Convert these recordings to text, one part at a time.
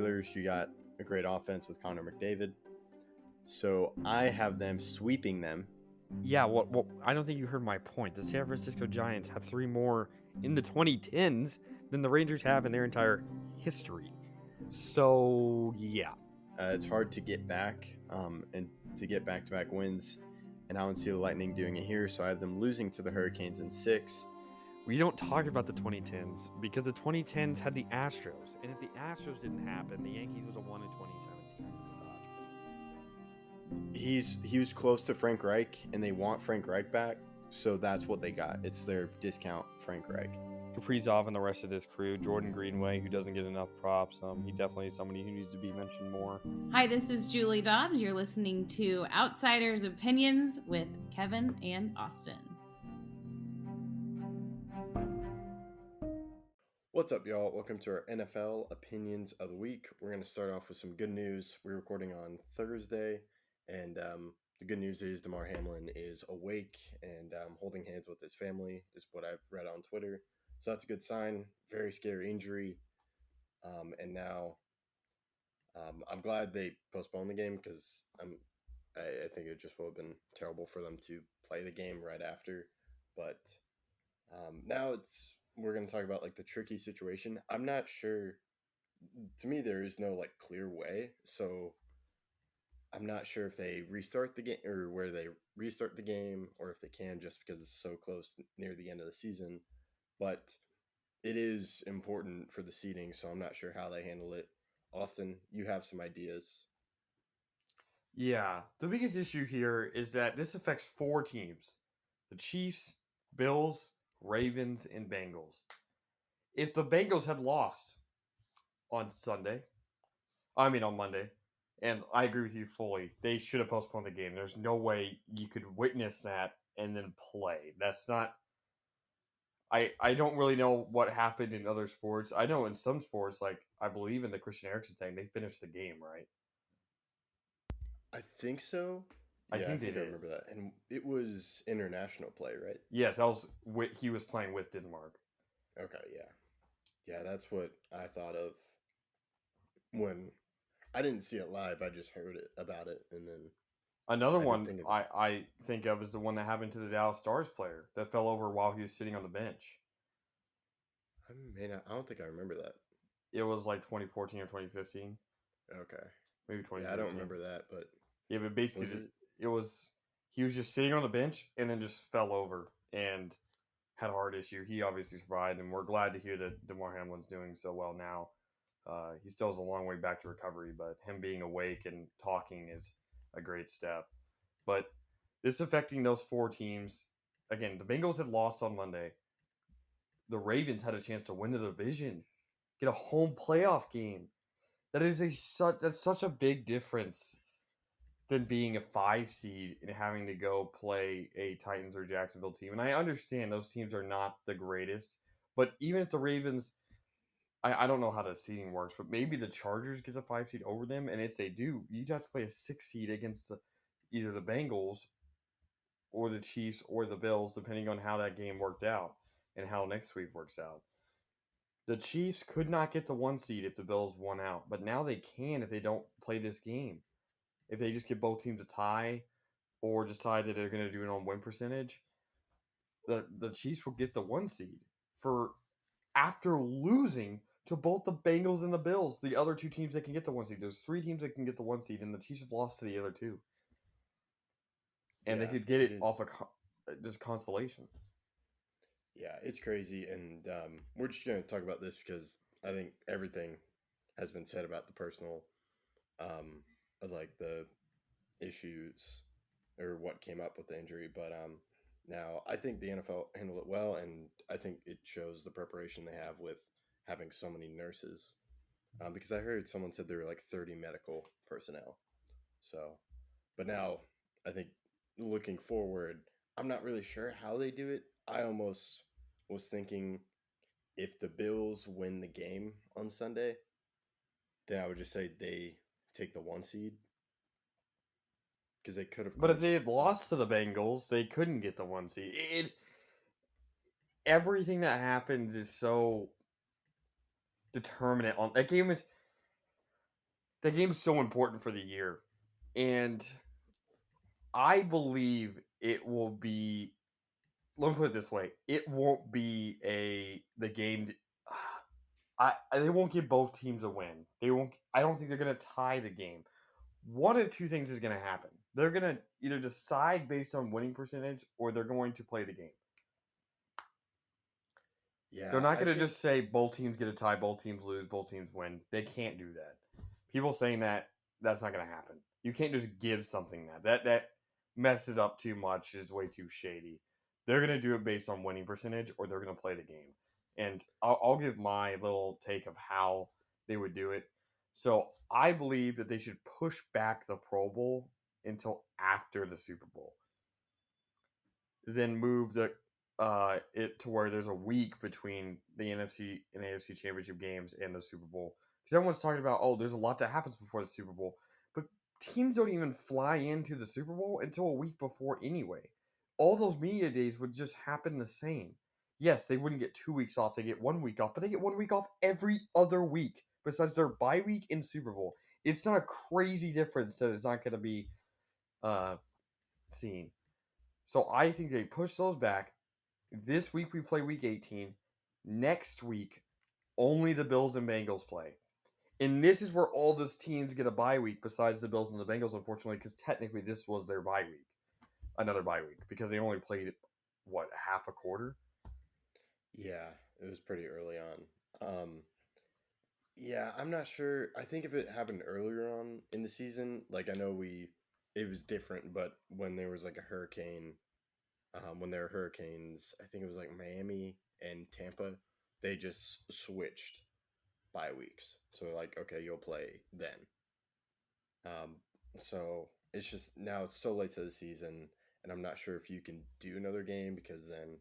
Oilers, you got a great offense with Connor McDavid. So I have them sweeping them. Yeah, well, I don't think you heard my point. The San Francisco Giants have 3 more in the 2010s than the Rangers have in their entire history. So, yeah. It's hard to get back and to get back-to-back wins, and I don't see the Lightning doing it here, so I have them losing to the Hurricanes in 6. We don't talk about the 2010s because the 2010s had the Astros, and if the Astros didn't happen, the Yankees would have won in 2017 with the Dodgers. He was close to Frank Reich, and they want Frank Reich back, so that's what they got. It's their discount Frank Reich. Kaprizov and the rest of this crew, Jordan Greenway, who doesn't get enough props. He definitely is somebody who needs to be mentioned more. Hi, this is Julie Dobbs. You're listening to Outsiders Opinions with Kevin and Austin. What's up, y'all? Welcome to our NFL Opinions of the Week. We're going to start off with some good news. We're recording on Thursday, and the good news is Damar Hamlin is awake and holding hands with his family, is what I've read on Twitter. So that's a good sign. Very scary injury. And now I'm glad they postponed the game because I think it just would have been terrible for them to play the game right after. But now we're going to talk about like the tricky situation. I'm not sure. To me, there is no like clear way. So I'm not sure if they restart the game or where they restart the game or if they can just because it's so close near the end of the season. But it is important for the seeding, so I'm not sure how they handle it. Austin, you have some ideas. Yeah, the biggest issue here is that this affects 4 teams: the Chiefs, Bills, Ravens, and Bengals. If the Bengals had lost on Monday, and I agree with you fully, they should have postponed the game. There's no way you could witness that and then play. That's not... I don't really know what happened in other sports. I know in some sports, like I believe in the Christian Eriksen thing, they finished the game, right? I think so. I think they I did. remember that. And it was international play, right? Yes, he was playing with Denmark. Okay, yeah. Yeah, that's what I thought of when I didn't see it live. I just heard about it, and then another one I think of is the one that happened to the Dallas Stars player that fell over while he was sitting on the bench. I don't think I remember that. It was like 2014 or 2015. Okay, maybe 2015. Yeah, I don't remember that, but yeah, but basically he was just sitting on the bench and then just fell over and had a heart issue. He obviously survived, and we're glad to hear that Damar Hamlin's doing so well now. He still has a long way back to recovery, but him being awake and talking is a great step. But this affecting those 4 teams. Again, the Bengals had lost on Monday. The Ravens had a chance to win the division, get a home playoff game. That's such a big difference than being a 5 seed and having to go play a Titans or Jacksonville team. And I understand those teams are not the greatest, but even if the Ravens, I don't know how the seeding works, but maybe the Chargers get the 5 seed over them, and if they do, you'd have to play a 6 seed against either the Bengals or the Chiefs or the Bills, depending on how that game worked out and how next week works out. The Chiefs could not get the 1 seed if the Bills won out, but now they can if they don't play this game. If they just get both teams a tie or decide that they're going to do it on win percentage, the Chiefs will get the 1 seed for after losing to both the Bengals and the Bills, the other 2 teams that can get the 1 seed. There's 3 teams that can get the 1 seed, and the Chiefs have lost to the other 2. And they could get it off of just consolation. Yeah, it's crazy, and we're just going to talk about this because I think everything has been said about the personal, like the issues or what came up with the injury. But now I think the NFL handled it well, and I think it shows the preparation they have with having so many nurses. Because I heard someone said there were like 30 medical personnel. So, but now I think looking forward, I'm not really sure how they do it. I almost was thinking if the Bills win the game on Sunday, then I would just say they take the 1 seed. Because they could have. But if they had lost to the Bengals, they couldn't get the 1 seed. Everything that happens is so determinate on that game. that game's so important for the year, and I believe it will be. Let me put it this way: it won't be the game. They won't give both teams a win. They won't. I don't think they're gonna tie the game. One of two things is gonna happen. They're gonna either decide based on winning percentage, or they're going to play the game. Yeah, They're not I gonna think just say both teams get a tie, both teams lose, both teams win. They can't do that. People saying that's not gonna happen. You can't just give something that messes up too much, is way too shady. They're gonna do it based on winning percentage, or they're gonna play the game. And I'll give my little take of how they would do it. So I believe that they should push back the Pro Bowl until after the Super Bowl, then move the it to where there's a week between the NFC and AFC Championship games and the Super Bowl. Because everyone's talking about, oh, there's a lot that happens before the Super Bowl, but teams don't even fly into the Super Bowl until a week before anyway. All those media days would just happen the same. Yes, they wouldn't get 2 weeks off; they get 1 week off, but they get 1 week off every other week besides their bye week and Super Bowl. It's not a crazy difference that it's not going to be uh, seen. So I think they push those back. This week we play week 18. Next week, only the Bills and Bengals play. And this is where all those teams get a bye week besides the Bills and the Bengals, unfortunately, because technically this was their bye week. Another bye week, because they only played, what, half a quarter? yeah, it was pretty early on. Yeah, I'm not sure. I think if it happened earlier on in the season, like I know it was different, but when there was like a hurricane, when there were hurricanes, I think it was like Miami and Tampa, they just switched bye weeks. So like, okay, you'll play then. Um, so it's just now it's so late to the season, and I'm not sure if you can do another game because then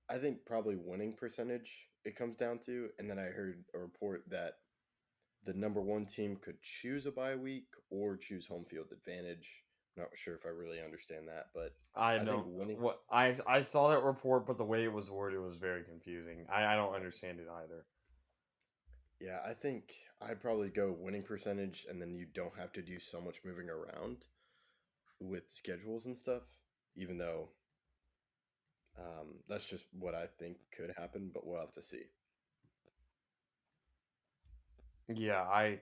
I think probably winning percentage it comes down to, and then I heard a report that the number one team could choose a bye week or choose home field advantage. Not sure if I really understand that, but I I think don't. winning. What I saw that report, but the way it was worded was very confusing. I don't understand it either. Yeah, I think I'd probably go winning percentage, and then you don't have to do so much moving around with schedules and stuff. Even though that's just what I think could happen, but we'll have to see. Yeah, I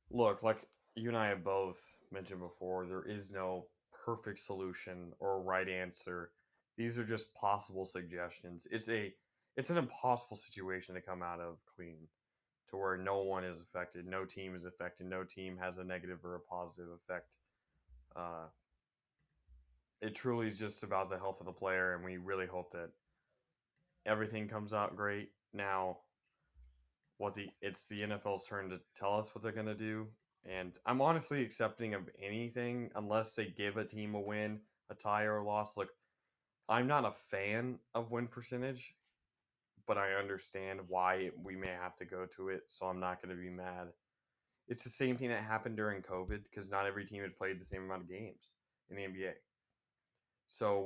look, like you and I have both mentioned before, there is no perfect solution or right answer. These are just possible suggestions. It's an impossible situation to come out of clean, to where no one is affected, no team is affected, no team has a negative or a positive effect. Uh, it truly is just about the health of the player, and we really hope that everything comes out great. Now, it's the NFL's turn to tell us what they're gonna do, and I'm honestly accepting of anything unless they give a team a win, a tie, or a loss. Look, I'm not a fan of win percentage, but I understand why we may have to go to it, so I'm not going to be mad. It's the same thing that happened during COVID because not every team had played the same amount of games in the NBA. So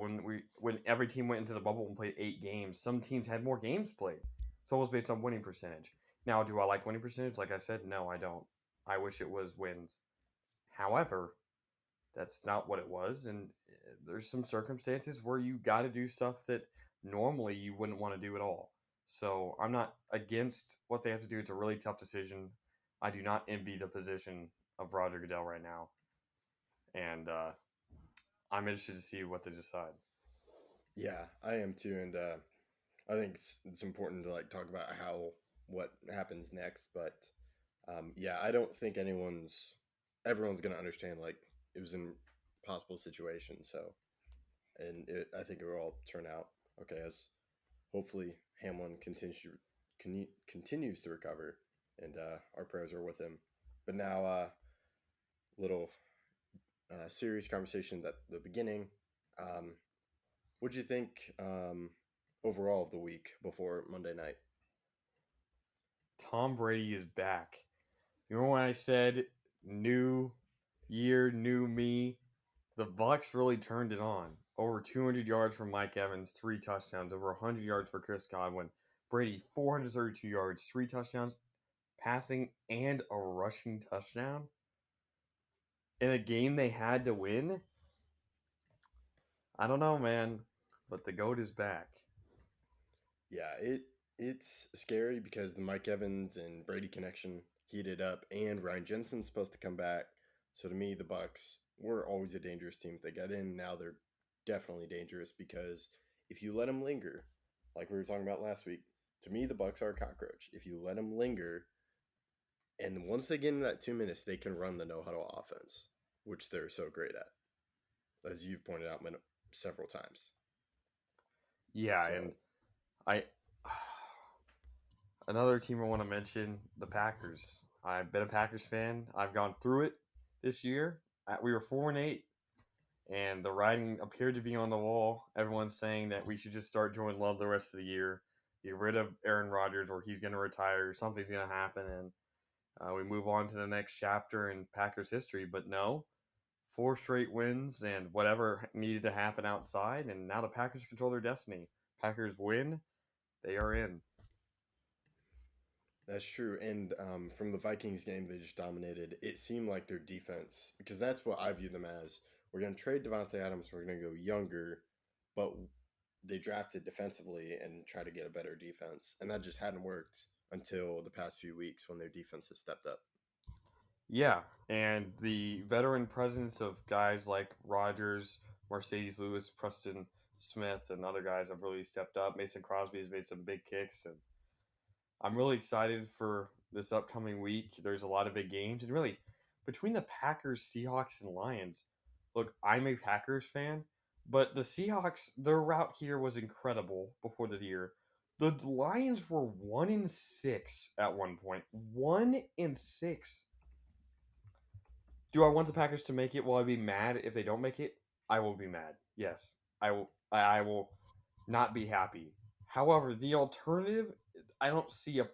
when every team went into the bubble and played 8 games, some teams had more games played. So it was based on winning percentage. Now, do I like winning percentage? Like I said, no, I don't. I wish it was wins. However, that's not what it was, and there's some circumstances where you got to do stuff that normally you wouldn't want to do at all. So I'm not against what they have to do. It's a really tough decision. I do not envy the position of Roger Goodell right now, and I'm interested to see what they decide. Yeah, I am too, and I think it's important to like talk about how what happens next. But yeah, I don't think everyone's gonna understand like it was an impossible situation. So, and I think it will all turn out okay as hopefully Hamlin continues to recover, and our prayers are with him. But now, little serious conversation at the beginning. Um, what do you think overall of the week before Monday night? Tom Brady is back. You remember when I said new year, new me? The Bucks really turned it on. Over 200 yards from Mike Evans, 3 touchdowns. Over 100 yards for Chris Godwin. Brady, 432 yards, 3 touchdowns. passing, and a rushing touchdown in a game they had to win. I don't know, man, but the GOAT is back. Yeah, it's scary because the Mike Evans and Brady connection heated up, and Ryan Jensen's supposed to come back. So to me, the Bucks were always a dangerous team if they got in. Now they're definitely dangerous because if you let them linger, like we were talking about last week, to me the Bucks are a cockroach. If you let them linger, and once they get in that 2 minutes, they can run the no huddle offense, which they're so great at, as you've pointed out several times. Yeah, So and I another team I want to mention, the Packers. I've been a Packers fan. I've gone through it this year. We were 4-8, and the writing appeared to be on the wall. Everyone's saying that we should just start Jordan Love the rest of the year, get rid of Aaron Rodgers, or he's going to retire, or something's going to happen, and we move on to the next chapter in Packers history. But no, 4 straight wins and whatever needed to happen outside, and now the Packers control their destiny. Packers win, they are in. that's true. And from the Vikings game, they just dominated. It seemed like their defense, because that's what I view them as. We're going to trade Devontae Adams. We're going to go younger, but they drafted defensively and try to get a better defense. And that just hadn't worked until the past few weeks when their defense has stepped up. Yeah, and the veteran presence of guys like Rodgers, Mercedes Lewis, Preston Smith, and other guys have really stepped up. Mason Crosby has made some big kicks, and I'm really excited for this upcoming week. There's a lot of big games, and really, between the Packers, Seahawks, and Lions, look, I'm a Packers fan, but the Seahawks, their route here was incredible before the year. The Lions were 1-6 at one point. 1-6. Do I want the Packers to make it? Will I be mad if they don't make it? I will be mad. Yes, I will. I will not be happy. However, the alternative, I don't see a.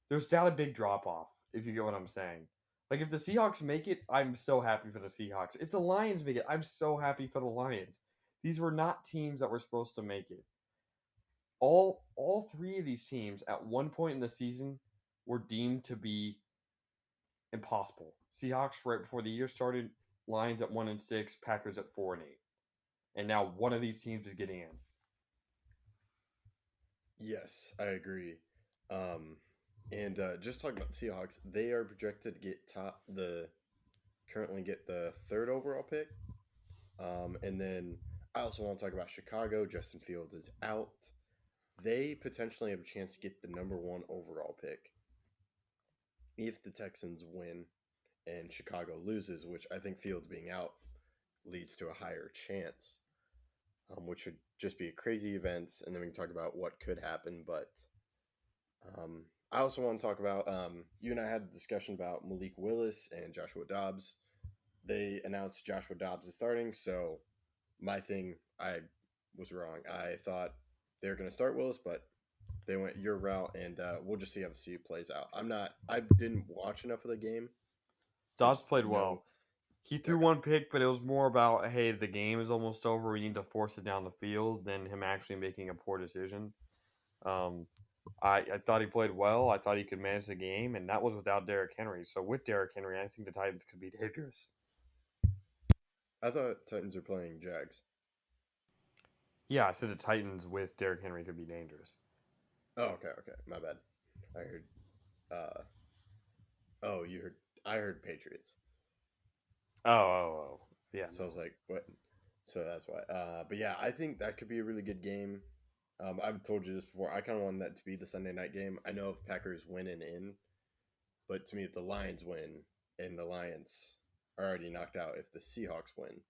There's not a big drop off. If you get what I'm saying. Like if the Seahawks make it, I'm so happy for the Seahawks. If the Lions make it, I'm so happy for the Lions. These were not teams that were supposed to make it. All three of these teams at one point in the season were deemed to be impossible. Seahawks right before the year started, Lions at 1-6, Packers at 4-8, and now one of these teams is getting in. Yes, I agree. And just talking about the Seahawks, they are projected to currently get the third overall pick. And then I also want to talk about Chicago. Justin Fields is out. They potentially have a chance to get the number one overall pick if the Texans win and Chicago loses, which I think Fields being out leads to a higher chance, which would just be a crazy event. And then we can talk about what could happen. But I also want to talk about you and I had a discussion about Malik Willis and Joshua Dobbs. They announced Joshua Dobbs is starting, so my thing, I was wrong. I thought they were going to start Willis, but they went your route, and we'll just see how it plays out. I didn't watch enough of the game. Dobbs played well. He threw one pick, but it was more about, hey, the game is almost over. We need to force it down the field than him actually making a poor decision. I thought he played well. I thought he could manage the game, and that was without Derrick Henry. So with Derrick Henry, I think the Titans could be dangerous. I thought Titans are playing Jags. Yeah, I said the Titans with Derrick Henry could be dangerous. Oh, okay, my bad. I heard. Oh, you heard. I heard Patriots. Oh, yeah. So I was like, what? So that's why. But yeah, I think that could be a really good game. I've told you this before. I kind of want that to be the Sunday night game. I know if Packers win and in, but to me, if the Lions win and the Lions are already knocked out, if the Seahawks win,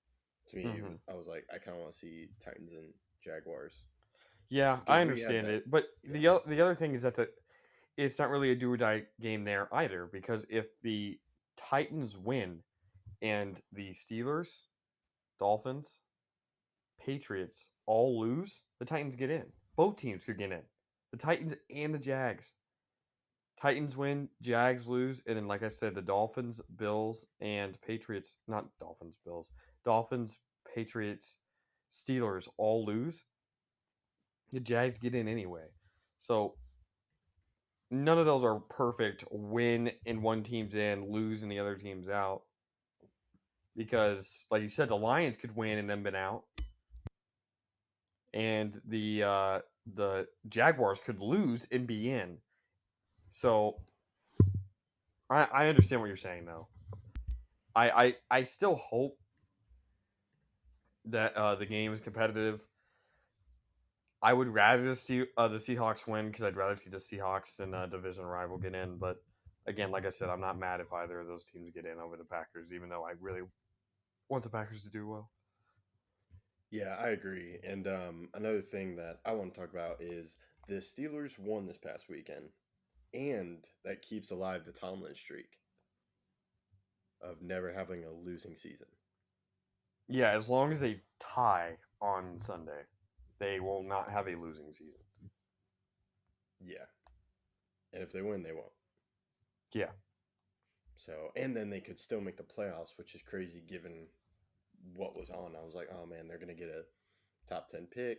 to me, I was like, I kind of want to see Titans and Jaguars. Yeah, I understand it, but the other thing is that it's not really a do or die game there either, because if the Titans win and the Steelers, Dolphins, Patriots all lose, the Titans get in. Both teams could get in. The Titans and the Jags. Titans win, Jags lose, and then like I said, the Dolphins, Bills, and Patriots, not Dolphins, Bills, Dolphins, Patriots, Steelers all lose. The Jags get in anyway. So none of those are perfect. Win and one team's in, lose and the other team's out. Because, like you said, the Lions could win and then been out, and the Jaguars could lose and be in. So I understand what you're saying, though. I still hope that the game is competitive. I would rather see the Seahawks win because I'd rather see the Seahawks than a division rival get in. But again, like I said, I'm not mad if either of those teams get in over the Packers, even though I really want the Packers to do well. Yeah, I agree. And another thing that I want to talk about is the Steelers won this past weekend, and that keeps alive the Tomlin streak of never having a losing season. Yeah, as long as they tie on Sunday, they will not have a losing season. Yeah. And if they win, they won't. Yeah. So, and then they could still make the playoffs, which is crazy given what was on. I was like, oh man, they're going to get a top 10 pick.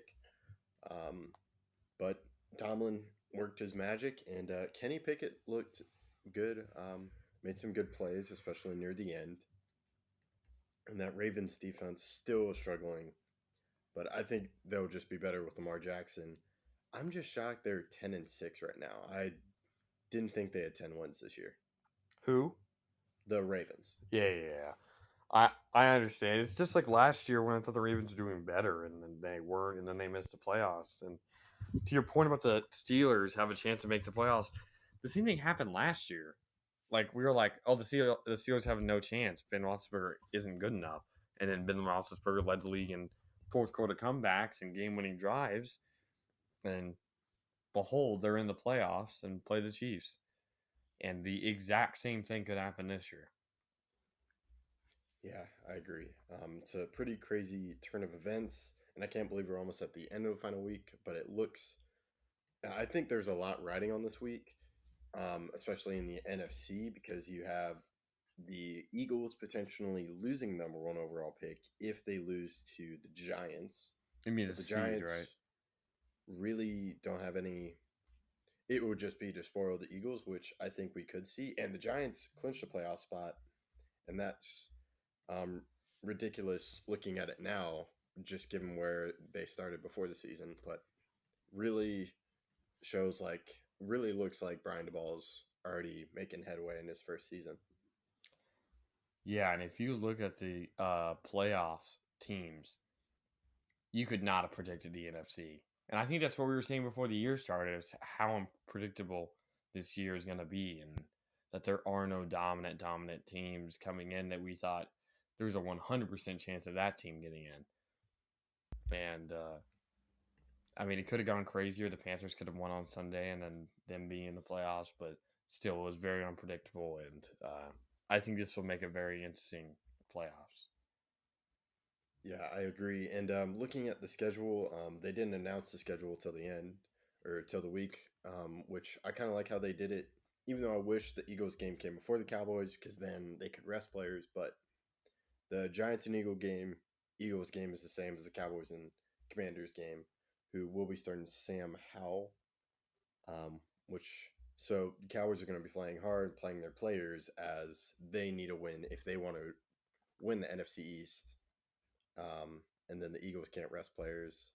But Tomlin worked his magic, and Kenny Pickett looked good, made some good plays, especially near the end. And that Ravens defense still is struggling, but I think they'll just be better with Lamar Jackson. I'm just shocked they're 10-6 right now. I didn't think they had 10 wins this year. Who? The Ravens. Yeah. I understand. It's just like last year when I thought the Ravens were doing better, and then they weren't, and then they missed the playoffs. And to your point about the Steelers have a chance to make the playoffs, the same thing happened last year. Like we were like, oh, the Steelers have no chance. Ben Roethlisberger isn't good enough, and then Ben Roethlisberger led the league in fourth quarter comebacks and game-winning drives, and behold, they're in the playoffs and play the Chiefs. And the exact same thing could happen this year. Yeah, I agree. It's a pretty crazy turn of events, and I can't believe we're almost at the end of the final week, but it looks. I think there's a lot riding on this week, especially in the NFC, because you have the Eagles potentially losing number one overall pick if they lose to the Giants. You mean But the the seed, Giants right? really don't have any. It would just be to spoil the Eagles, which I think we could see, and the Giants clinched a playoff spot, and that's um, ridiculous looking at it now, just given where they started before the season. But really really looks like Brian DeBall's already making headway in his first season. Yeah, and if you look at the playoffs teams, you could not have predicted the NFC. And I think that's what we were saying before the year started, is how unpredictable this year is going to be, and that there are no dominant teams coming in that we thought there was a 100% chance of that team getting in. And I mean, it could have gone crazier. The Panthers could have won on Sunday and then them being in the playoffs, but still, it was very unpredictable. And I think this will make a very interesting playoffs. Yeah, I agree. And looking at the schedule, they didn't announce the schedule till the end or till the week, which I kind of like how they did it. Even though I wish the Eagles game came before the Cowboys because then they could rest players. But the Giants and Eagles game is the same as the Cowboys and Commanders game, who will be starting Sam Howell, which so the Cowboys are going to be playing hard, playing their players as they need a win if they want to win the NFC East. And then the Eagles can't rest players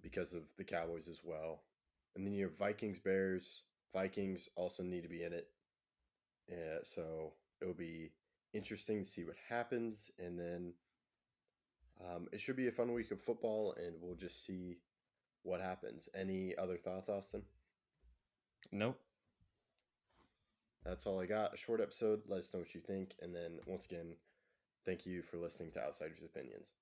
because of the Cowboys as well. And then you have Vikings, Bears. Vikings also need to be in it. So it'll be interesting to see what happens. And then it should be a fun week of football, and we'll just see what happens. Any other thoughts, Austin? Nope. That's all I got. A short episode. Let us know what you think. And then once again, thank you for listening to Outsiders Opinions.